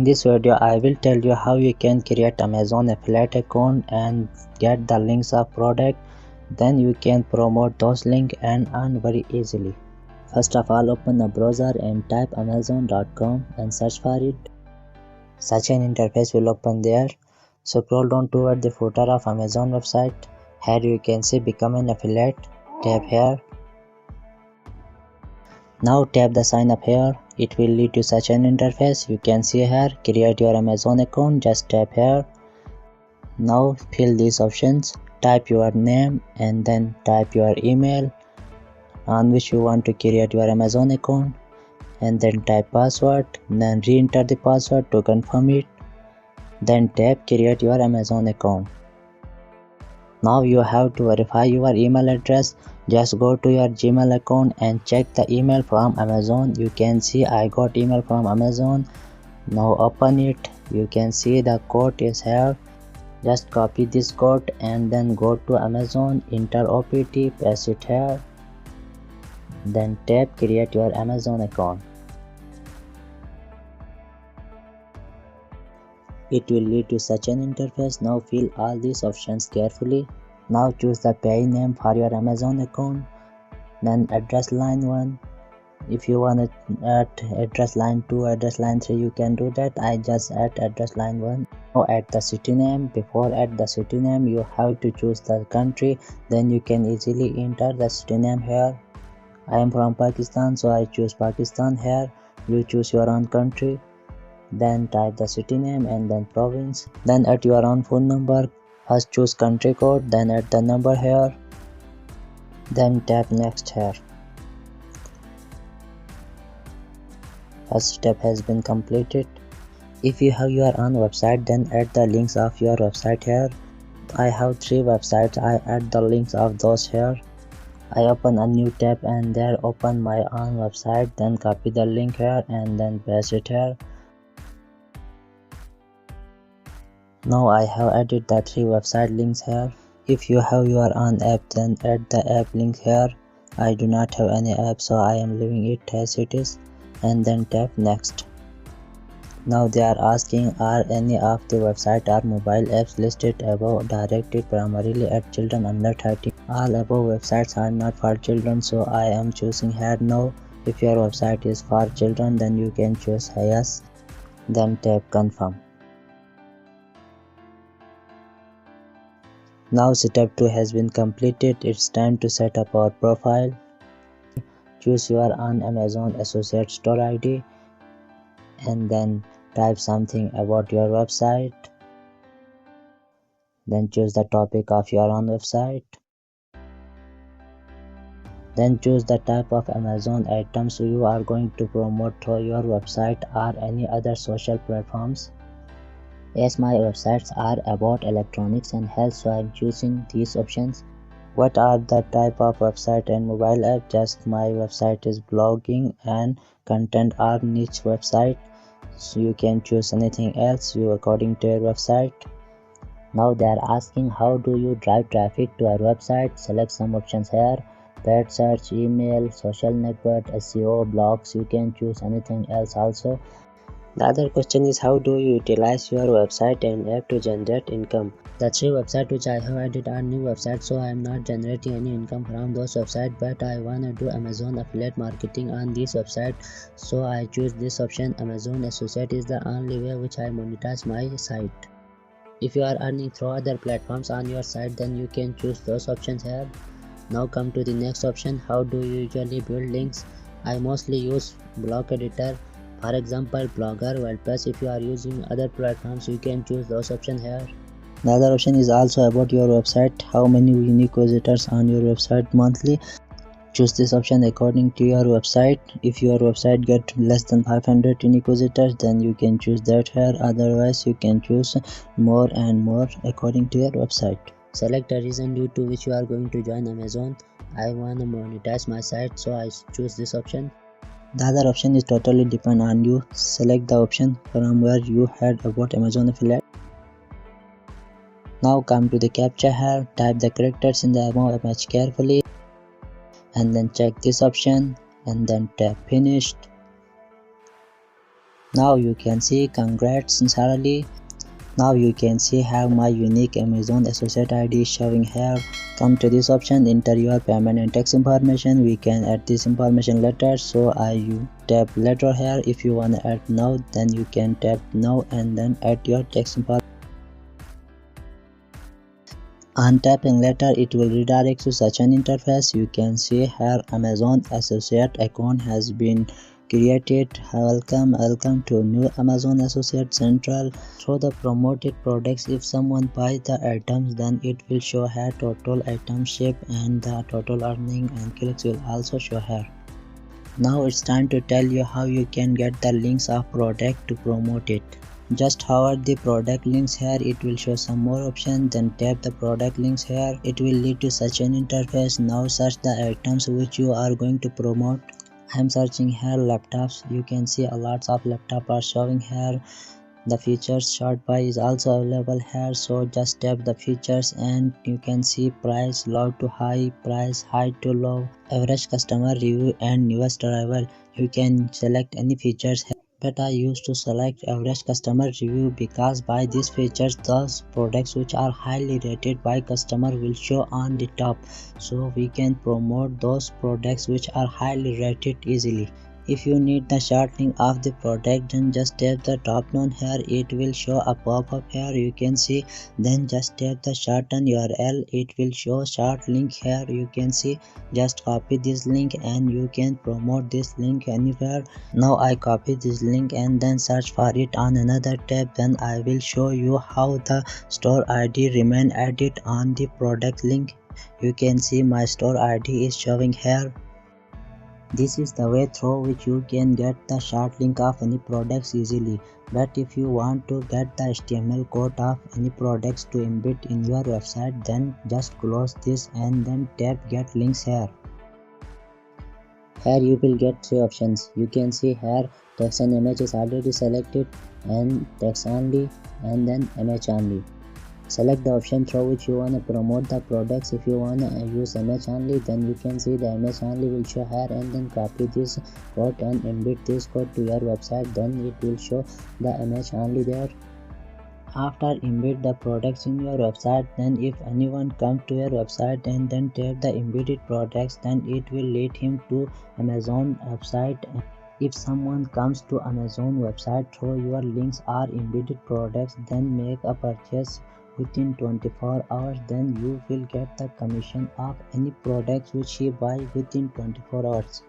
In this video, I will tell you how you can create Amazon affiliate account and get the links of product. Then you can promote those links and earn very easily. First of all, open the browser and type amazon.com and search for it. Such an interface will open there. Scroll down toward the footer of Amazon website. Here you can see become an affiliate. Tap here. Now tap the sign up here. It will lead to such an interface. You can see here, create your Amazon account. Just tap here. Now fill these options. Type your name and then type your email on which you want to create your Amazon account, and then type password. Then re-enter the password to confirm it. Then tap create your Amazon account. Now you have to verify your email address. Just go to your Gmail account and check the email from Amazon. You can see I got email from Amazon. Now open it. You can see the code is here. Just copy this code and then go to Amazon, enter OPT, paste it here. Then tap create your Amazon account. It will lead to such an interface. Now fill all these options carefully. Now choose the pay name for your Amazon account. Then address line 1. If you want to add address line 2, address line 3, you can do that. I just add address line 1. Now add the city name. Before add the city name, you have to choose the country. Then you can easily enter the city name here. I am from Pakistan, so I choose Pakistan here. You choose your own country. Then type the city name and then province. Then add your own phone number. First choose country code, then add the number here. Then tap next here. First step has been completed. If you have your own website, then add the links of your website here. I have 3 websites. I add the links of those here. I open a new tab and there open my own website. Then copy the link here and then paste it here. Now I have added the 3 website links here. If you have your own app, then add the app link here. I do not have any app, so I am leaving it as it is, and then tap next. Now they are asking, are any of the website or mobile apps listed above directed primarily at children under 13? All above websites are not for children, so I am choosing here no. If your website is for children, then you can choose yes. Then tap confirm. Now step 2 has been completed. It's time to set up our profile. Choose your own Amazon Associate Store ID and then type something about your website. Then choose the topic of your own website. Then choose the type of Amazon items you are going to promote through your website or any other social platforms. As my websites are about electronics and health, so I am choosing these options. What are the type of website and mobile app? Just my website is blogging and content or niche website, so you can choose anything else according to your website. Now they are asking, how do you drive traffic to our website? Select some options here. Paid search, email, social network, SEO, blogs. You can choose anything else also. The other question is, how do you utilize your website and app to generate income? The 3 websites which I have added are new websites, so I am not generating any income from those websites, but I want to do Amazon affiliate marketing on this website, so I choose this option. Amazon Associate is the only way which I monetize my site. If you are earning through other platforms on your site, then you can choose those options here. Now come to the next option. How do you usually build links? I mostly use blog editor. For example, Blogger, WordPress. If you are using other platforms, you can choose those options here. The other option is also about your website. How many unique visitors on your website monthly? Choose this option according to your website. If your website get less than 500 unique visitors, then you can choose that here. Otherwise, you can choose more and more according to your website. Select a reason due to which you are going to join Amazon. I want to monetize my site, so I choose this option. The other option is totally depend on you. Select the option from where you heard about Amazon affiliate. Now come to the CAPTCHA here. Type the characters in the above image carefully and then check this option and then tap finished. Now you can see congrats sincerely. Now you can see have my unique Amazon associate ID is showing here. Come to this option, enter your payment and tax information. We can add this information later, so you tap later here. If you want to add now, then you can tap now and then add your tax information. On tapping later, it will redirect to such an interface. You can see here Amazon associate account has been created. Welcome to new Amazon Associate Central. Show the promoted products. If someone buys the items, then it will show here total item ship and the total earning and clicks will also show here. Now it's time to tell you how you can get the links of product to promote it. Just hover the product links here, it will show some more options, then tap the product links here. It will lead to such an interface. Now search the items which you are going to promote. I am searching here laptops. You can see a lots of laptops are showing here. The features short buy is also available here, so just tap the features and you can see price low to high, price high to low, average customer review and newest arrival. You can select any features here, but I used to select average customer review because by these features those products which are highly rated by customer will show on the top, so we can promote those products which are highly rated easily. If you need the short link of the product, then just tap the top down here, it will show a pop-up here, you can see. Then just tap the shorten URL, it will show short link here, you can see. Just copy this link and you can promote this link anywhere. Now I copy this link and then search for it on another tab. Then I will show you how the store ID remain added on the product link. You can see my store ID is showing here. This is the way through which you can get the short link of any products easily. But if you want to get the HTML code of any products to embed in your website, then just close this and then tap get links here. Here you will get three options. You can see here text and image is already selected, and text only, and then image only. Select the option through which you want to promote the products. If you want to use image only, then you can see the image only will show here, and then copy this code and embed this code to your website, then it will show the image only there. After embed the products in your website, then if anyone comes to your website and then tap the embedded products, then it will lead him to Amazon website. If someone comes to Amazon website through your links or embedded products, then make a purchase within 24 hours, then you will get the commission of any products which he buy within 24 hours.